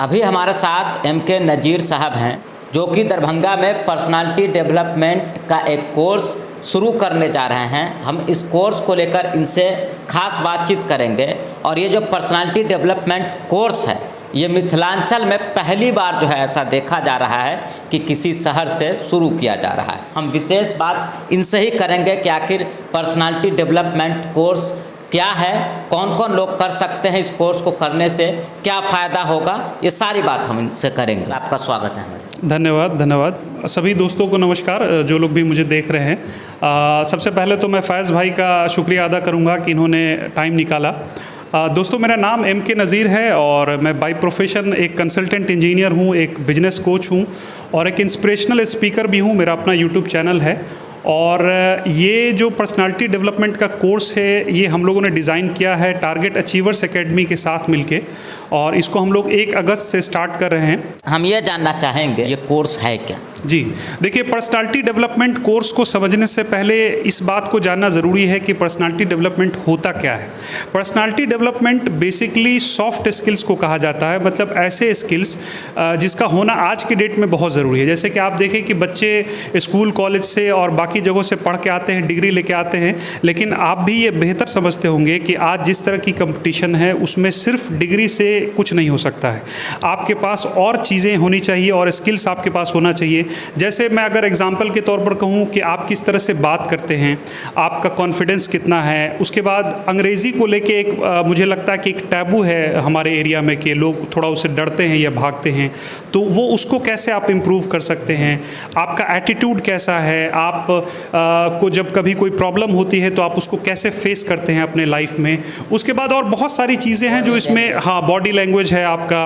अभी हमारे साथ MK नज़ीर साहब हैं, जो कि दरभंगा में पर्सनालिटी डेवलपमेंट का एक कोर्स शुरू करने जा रहे हैं। हम इस कोर्स को लेकर इनसे खास बातचीत करेंगे। और ये जो पर्सनालिटी डेवलपमेंट कोर्स है, ये मिथिलांचल में पहली बार जो है ऐसा देखा जा रहा है कि किसी शहर से शुरू किया जा रहा है। हम विशेष बात इनसे ही करेंगे कि आखिर पर्सनालिटी डेवलपमेंट कोर्स क्या है, कौन कौन लोग कर सकते हैं, इस कोर्स को करने से क्या फ़ायदा होगा, ये सारी बात हम इनसे करेंगे। आपका स्वागत है हमारे। धन्यवाद। सभी दोस्तों को नमस्कार, जो लोग भी मुझे देख रहे हैं। सबसे पहले तो मैं फैज़ भाई का शुक्रिया अदा करूंगा कि इन्होंने टाइम निकाला। दोस्तों, मेरा नाम MK नज़ीर है और मैं बाय प्रोफेशन एक कंसल्टेंट इंजीनियर हूँ, एक बिजनेस कोच हूँ और एक इंस्पिरेशनल स्पीकर भी हूँ। मेरा अपना यूट्यूब चैनल है और ये जो पर्सनालिटी डेवलपमेंट का कोर्स है, ये हम लोगों ने डिज़ाइन किया है टारगेट अचीवर्स एकेडमी के साथ मिलके, और इसको हम लोग 1 अगस्त से स्टार्ट कर रहे हैं। हम ये जानना चाहेंगे ये कोर्स है क्या? जी देखिए, पर्सनालिटी डेवलपमेंट कोर्स को समझने से पहले इस बात को जानना ज़रूरी है कि पर्सनालिटी डेवलपमेंट होता क्या है। Personality development basically soft skills को कहा जाता है, मतलब ऐसे स्किल्स जिसका होना आज की डेट में बहुत ज़रूरी है। जैसे कि आप देखें कि बच्चे स्कूल कॉलेज से और बाकी जगहों से पढ़ के आते हैं, डिग्री लेके आते हैं, लेकिन आप भी ये बेहतर समझते होंगे कि आज जिस तरह की कंपटीशन है उसमें सिर्फ डिग्री से कुछ नहीं हो सकता है। आपके पास और चीज़ें होनी चाहिए और स्किल्स आपके पास होना चाहिए। जैसे मैं अगर एग्जांपल के तौर पर कहूँ कि आप किस तरह से बात करते हैं, आपका कॉन्फिडेंस कितना है। उसके बाद अंग्रेज़ी को लेके एक मुझे लगता है कि एक टैबू है हमारे एरिया में कि लोग थोड़ा उससे डरते हैं या भागते हैं, तो वो उसको कैसे आप इम्प्रूव कर सकते हैं। आपका एटीट्यूड कैसा है, आप को जब कभी कोई प्रॉब्लम होती है तो आप उसको कैसे फेस करते हैं अपने लाइफ में। उसके बाद और बहुत सारी चीज़ें हैं जो इसमें, हाँ, बॉडी लैंग्वेज है आपका,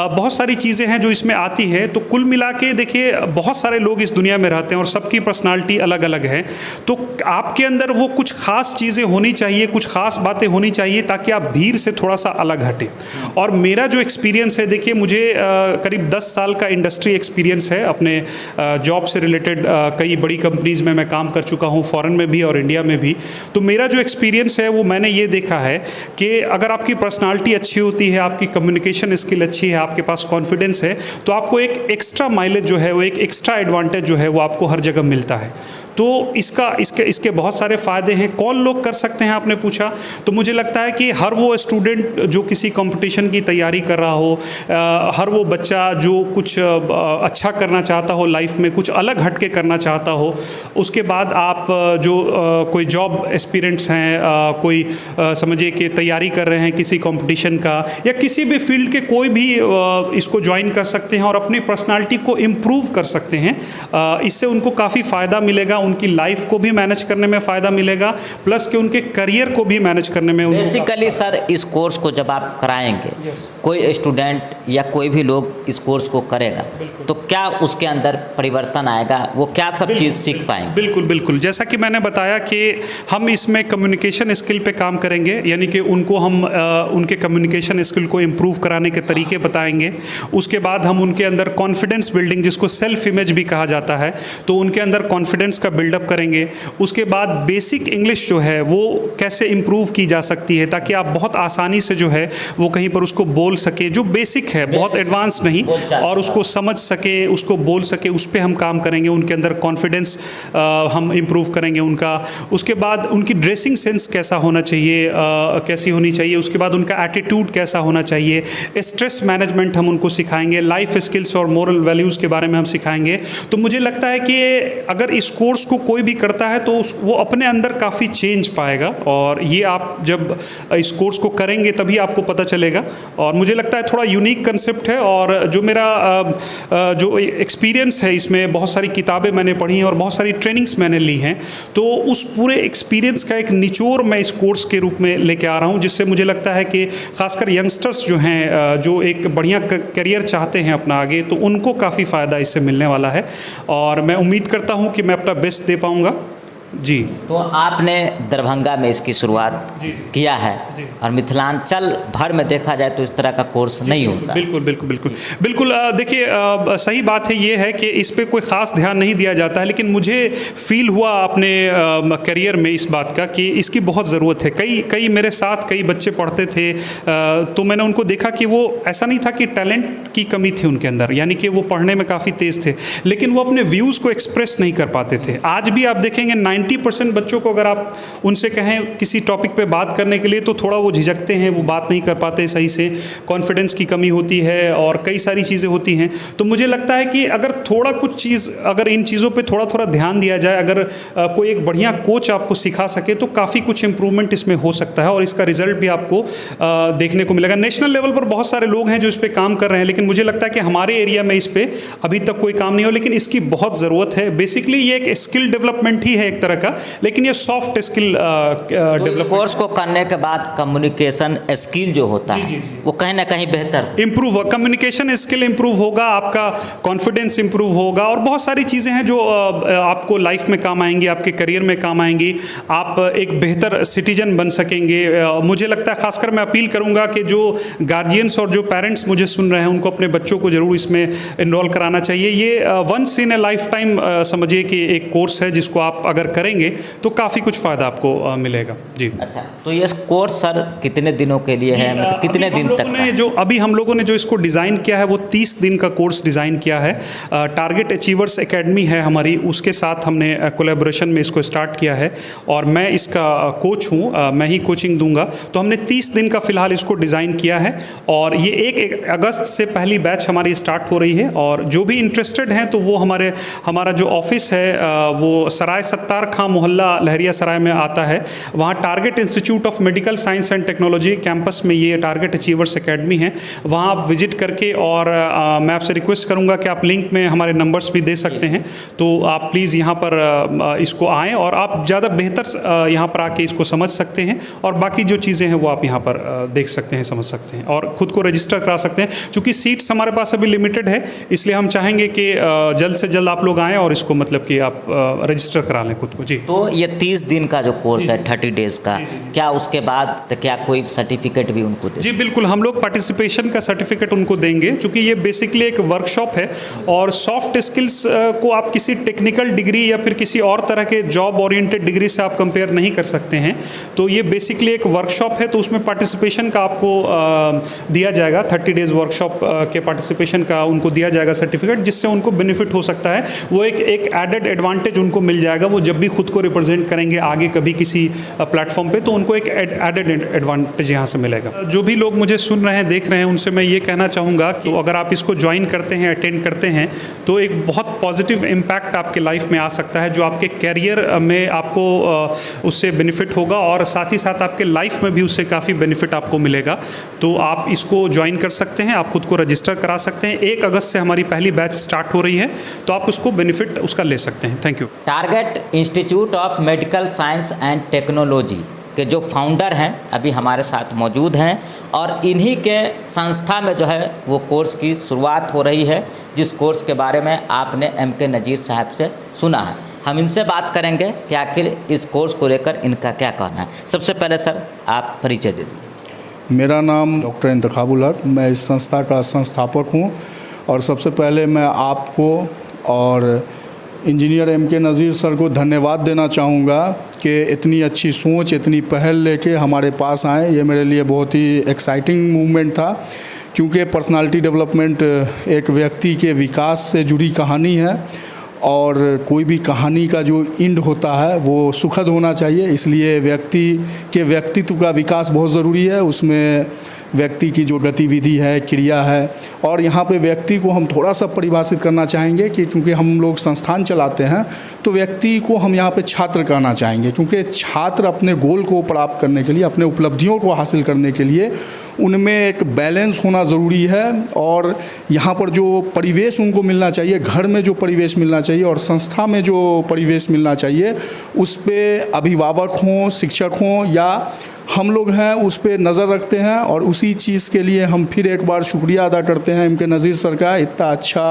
बहुत सारी चीज़ें हैं जो इसमें आती है। तो कुल मिला के देखिए, बहुत सारे लोग इस दुनिया में रहते हैं और सबकी पर्सनालिटी अलग अलग है। तो आपके अंदर वो कुछ खास चीज़ें होनी चाहिए, कुछ खास बातें होनी चाहिए ताकि आप भीड़ से थोड़ा सा अलग हटें। और मेरा जो एक्सपीरियंस है, देखिए मुझे करीब 10 साल का इंडस्ट्री एक्सपीरियंस है। अपने जॉब से रिलेटेड कई बड़ी कंपनीज़ में मैं काम कर चुका हूँ, फॉरेन में भी और इंडिया में भी। तो मेरा जो एक्सपीरियंस है वो मैंने ये देखा है कि अगर आपकी पर्सनालिटी अच्छी होती है, आपकी कम्युनिकेशन स्किल अच्छी है, आपके पास कॉन्फिडेंस है, तो आपको एक एक्स्ट्रा माइलेज जो है, वो एक एक्स्ट्रा एडवांटेज जो है वो आपको हर जगह मिलता है। तो इसके बहुत सारे फ़ायदे हैं। कौन लोग कर सकते हैं, आपने पूछा, तो मुझे लगता है कि हर वो स्टूडेंट जो किसी कंपटीशन की तैयारी कर रहा हो, हर वो बच्चा जो कुछ अच्छा करना चाहता हो लाइफ में, कुछ अलग हटके करना चाहता हो। उसके बाद आप जो कोई जॉब एस्पिरेंट्स हैं, कोई समझिए कि तैयारी कर रहे हैं किसी कंपटीशन का, या किसी भी फील्ड के कोई भी इसको ज्वाइन कर सकते हैं और अपनी पर्सनालिटी को इम्प्रूव कर सकते हैं। इससे उनको काफ़ी फ़ायदा मिलेगा, उनकी लाइफ को भी मैनेज करने में फ़ायदा मिलेगा, प्लस कि उनके करियर को भी मैनेज करने में। बेसिकली सर, इस कोर्स को जब आप कराएंगे, कोई स्टूडेंट या कोई भी लोग इस कोर्स को करेगा, तो क्या उसके अंदर परिवर्तन आएगा, वो क्या सब चीज़ सीख पाएंगे? बिल्कुल। जैसा कि मैंने बताया कि हम इसमें कम्युनिकेशन स्किल पे काम करेंगे, यानी कि उनको हम उनके कम्युनिकेशन स्किल को इम्प्रूव कराने के तरीके बताएंगे। उसके बाद हम उनके अंदर कॉन्फिडेंस बिल्डिंग, जिसको सेल्फ इमेज भी कहा जाता है, तो उनके अंदर कॉन्फिडेंस का बिल्डअप करेंगे। उसके बाद बेसिक इंग्लिश जो है वो कैसे इम्प्रूव की जा सकती है ताकि आप बहुत आसानी से जो है वो कहीं पर उसको बोल सके, जो बेसिक है, बहुत एडवांस नहीं, और उसको समझ सके, उसको बोल सके, उस पर हम काम करेंगे। उनके अंदर कॉन्फिडेंस हम इम्प्रूव करेंगे उनका। उसके बाद उनकी ड्रेसिंग सेंस कैसा होना चाहिए, कैसी होनी चाहिए। उसके बाद उनका एटीट्यूड कैसा होना चाहिए। स्ट्रेस मैनेजमेंट हम उनको सिखाएंगे। लाइफ स्किल्स और मोरल वैल्यूज़ के बारे में हम सिखाएंगे। तो मुझे लगता है कि अगर इस कोर्स को कोई भी करता है तो वो अपने अंदर काफ़ी चेंज पाएगा, और ये आप जब इस कोर्स को करेंगे तभी आपको पता चलेगा। और मुझे लगता है थोड़ा यूनिक कंसेप्ट है, और जो मेरा जो एक्सपीरियंस है, इसमें बहुत सारी किताबें मैंने पढ़ी हैं और बहुत सारी ट्रेनिंग्स मैंने ली हैं, तो उस पूरे एक्सपीरियंस का एक निचोड़ मैं इस कोर्स के रूप में लेके आ रहा हूँ, जिससे मुझे लगता है कि खासकर यंगस्टर्स जो हैं, जो एक बढ़िया करियर चाहते हैं अपना आगे, तो उनको काफ़ी फ़ायदा इससे मिलने वाला है। और मैं उम्मीद करता हूँ कि मैं अपना बेस्ट दे पाऊँगा। जी। तो आपने दरभंगा में इसकी शुरुआत जी। किया है जी। और मिथिलांचल भर में देखा जाए तो इस तरह का कोर्स नहीं होता। बिल्कुल बिल्कुल बिल्कुल बिल्कुल। देखिए, सही बात है ये है कि इस पे कोई ख़ास ध्यान नहीं दिया जाता है, लेकिन मुझे फील हुआ अपने करियर में इस बात का कि इसकी बहुत ज़रूरत है। कई मेरे साथ कई बच्चे पढ़ते थे, तो मैंने उनको देखा कि वो ऐसा नहीं था कि टैलेंट की कमी थी उनके अंदर, यानी कि वो पढ़ने में काफ़ी तेज़ थे, लेकिन वो अपने व्यूज़ को एक्सप्रेस नहीं कर पाते थे। आज भी आप देखेंगे 90% बच्चों को अगर आप उनसे कहें किसी टॉपिक पे बात करने के लिए तो थोड़ा वो झिझकते हैं, वो बात नहीं कर पाते सही से, कॉन्फिडेंस की कमी होती है और कई सारी चीज़ें होती हैं। तो मुझे लगता है कि अगर थोड़ा कुछ चीज़, अगर इन चीज़ों पे थोड़ा ध्यान दिया जाए, अगर कोई एक बढ़िया कोच आपको सिखा सके तो काफ़ी कुछ इंप्रूवमेंट इसमें हो सकता है और इसका रिजल्ट भी आपको देखने को मिलेगा। नेशनल लेवल पर बहुत सारे लोग हैं जो इस पर काम कर रहे हैं, लेकिन मुझे लगता है कि हमारे एरिया में इस पर अभी तक कोई काम नहीं हो, लेकिन इसकी बहुत ज़रूरत है। बेसिकली ये एक स्किल डेवलपमेंट ही है एक तरह का, लेकिन ये सॉफ्ट स्किल डेवलपमेंट। कोर्स को करने के बाद कम्युनिकेशन स्किल जो होता है वो कहीं ना कहीं बेहतर इम्प्रूव, कम्युनिकेशन स्किल इम्प्रूव होगा, आपका कॉन्फिडेंस इम्प्रूव होगा और बहुत सारी चीज़ें हैं जो आपको लाइफ में काम आएंगी, आपके करियर में काम आएंगी। आप एक बेहतर सिटीजन बन सकेंगे। मुझे लगता है, खासकर मैं अपील करूंगा कि जो गार्जियंस और जो पेरेंट्स मुझे सुन रहे हैं उनको अपने बच्चों को ज़रूर इसमें इनरोल कराना चाहिए। ये once in a life time समझिए कि एक कोर्स है जिसको आप अगर करेंगे तो काफ़ी कुछ फ़ायदा आपको मिलेगा। जी। अच्छा, तो ये कोर्स सर कितने दिनों के लिए है, मतलब कितने दिन तक का? जो अभी हम लोगों ने जो इसको डिज़ाइन किया है वो 30 दिन का कोर्स डिज़ाइन किया है। टारगेट अचीवर्स एकेडमी है हमारी, उसके साथ हमने कोलैबोरेशन में इसको स्टार्ट किया है और मैं इसका कोच हूँ, मैं ही कोचिंग दूंगा। तो हमने 30 दिन का फ़िलहाल इसको डिज़ाइन किया है और ये 1 अगस्त से पहली बैच हमारी स्टार्ट हो रही है और जो भी इंटरेस्टेड हैं तो वो हमारा जो ऑफिस है वो सराय सत्तार खां मोहल्ला लहरिया सराय में आता है। वहाँ target institute of medical science and technology campus में ये टारगेट अचीवर्स एकेडमी है। वहाँ आप विजिट करके, और मैं आपसे रिक्वेस्ट करूँगा कि आप लिंक में हमारे नंबर्स भी दे सकते हैं, तो आप प्लीज़ यहाँ पर इसको आएँ और आप ज़्यादा बेहतर यहाँ पर आके इसको समझ सकते हैं और बाकी जो चीज़ें हैं वो आप यहाँ पर देख सकते हैं, समझ सकते हैं और ख़ुद को रजिस्टर करा सकते हैं। चूँकि सीट्स हमारे पास अभी लिमिटेड है, इसलिए हम चाहेंगे कि जल्द से जल्द आप लोग आएँ और इसको मतलब कि आप रजिस्टर करा लें खुद को। जी। तो ये 30 दिन का जो कोर्स है 30 डेज़ का, क्या उसके बाद तो क्या कोई सर्टिफिकेट भी उनको दे? जी बिल्कुल, हम लोग पार्टिसिपेशन का सर्टिफिकेट उनको देंगे, क्योंकि ये बेसिकली एक वर्कशॉप है और सॉफ्ट स्किल्स को आप किसी टेक्निकल डिग्री या फिर किसी और तरह के जॉब ओरिएंटेड डिग्री से आप कंपेयर नहीं कर सकते हैं। तो ये बेसिकली एक वर्कशॉप है, तो उसमें पार्टिसिपेशन का आपको दिया जाएगा, 30 डेज़ वर्कशॉप के पार्टिसिपेशन का उनको दिया जाएगा सर्टिफिकेट, जिससे उनको बेनिफिट हो सकता है। वो एक एडेड एडवांटेज उनको मिल जाएगा। वो जब भी खुद को रिप्रेजेंट करेंगे आगे कभी किसी प्लेटफॉर्म पे, तो उनको एक एडेड एडवांटेज यहाँ से मिलेगा। जो भी लोग मुझे सुन रहे हैं, देख रहे हैं, उनसे मैं ये कहना चाहूँगा कि अगर आप इसको ज्वाइन करते हैं, अटेंड करते हैं, तो एक बहुत पॉजिटिव इम्पैक्ट आपके लाइफ में आ सकता है, जो आपके कैरियर में आपको उससे बेनिफिट होगा और साथ ही साथ आपके लाइफ में भी उससे काफ़ी बेनिफिट आपको मिलेगा। तो आप इसको ज्वाइन कर सकते हैं, आप खुद को रजिस्टर करा सकते हैं। 1 अगस्त से हमारी पहली बैच स्टार्ट हो रही है, तो आप उसको बेनिफिट उसका ले सकते हैं। Thank you. Target institute of medical science and technology के जो फाउंडर हैं अभी हमारे साथ मौजूद हैं और इन्हीं के संस्था में जो है वो कोर्स की शुरुआत हो रही है, जिस कोर्स के बारे में आपने MK नज़ीर साहब से सुना है। हम इनसे बात करेंगे कि आखिर इस कोर्स को लेकर इनका क्या कहना है। सबसे पहले सर आप परिचय दे दीजिए। मेरा नाम डॉक्टर इंतखाबुल हक, मैं इस संस्था का संस्थापक हूँ और सबसे पहले मैं आपको और इंजीनियर MK नज़ीर सर को धन्यवाद देना चाहूँगा कि इतनी अच्छी सोच, इतनी पहल लेके हमारे पास आए। ये मेरे लिए बहुत ही एक्साइटिंग मूवमेंट था, क्योंकि पर्सनालिटी डेवलपमेंट एक व्यक्ति के विकास से जुड़ी कहानी है और कोई भी कहानी का जो एंड होता है वो सुखद होना चाहिए। इसलिए व्यक्ति के व्यक्तित्व का विकास बहुत ज़रूरी है, उसमें व्यक्ति की जो गतिविधि है, क्रिया है। और यहाँ पे व्यक्ति को हम थोड़ा सा परिभाषित करना चाहेंगे कि क्योंकि हम लोग संस्थान चलाते हैं तो व्यक्ति को हम यहाँ पे छात्र कहना चाहेंगे, क्योंकि छात्र अपने गोल को प्राप्त करने के लिए, अपने उपलब्धियों को हासिल करने के लिए उनमें एक बैलेंस होना ज़रूरी है। और यहाँ पर जो परिवेश उनको मिलना चाहिए, घर में जो परिवेश मिलना चाहिए और संस्था में जो परिवेश मिलना चाहिए, उस पर अभिभावक हों, शिक्षक हों या हम लोग हैं, उस पर नज़र रखते हैं। और उसी चीज़ के लिए हम फिर एक बार शुक्रिया अदा करते हैं MK नज़ीर सर का, इतना अच्छा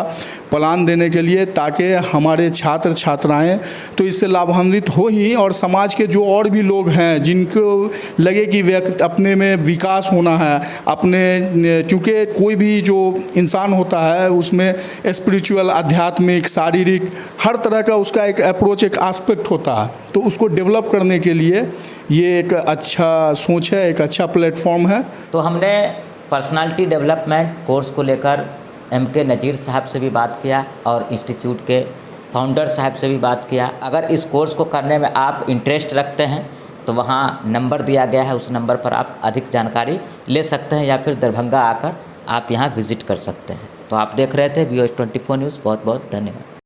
प्लान देने के लिए, ताकि हमारे छात्र छात्राएं तो इससे लाभान्वित हो ही, और समाज के जो और भी लोग हैं जिनको लगे कि व्यक्ति अपने में विकास होना है अपने, क्योंकि कोई भी जो इंसान होता है उसमें स्पिरिचुअल, आध्यात्मिक, शारीरिक, हर तरह का उसका एक अप्रोच, एक एस्पेक्ट होता है। तो उसको डेवलप करने के लिए ये एक अच्छा सोच है, एक अच्छा प्लेटफॉर्म है। तो हमने पर्सनालिटी डेवलपमेंट कोर्स को लेकर MK नज़ीर साहब से भी बात किया और इंस्टीट्यूट के फाउंडर साहब से भी बात किया। अगर इस कोर्स को करने में आप इंटरेस्ट रखते हैं तो वहाँ नंबर दिया गया है, उस नंबर पर आप अधिक जानकारी ले सकते हैं या फिर दरभंगा आकर आप यहाँ विज़िट कर सकते हैं। तो आप देख रहे थे VOS 24 न्यूज़। बहुत बहुत धन्यवाद।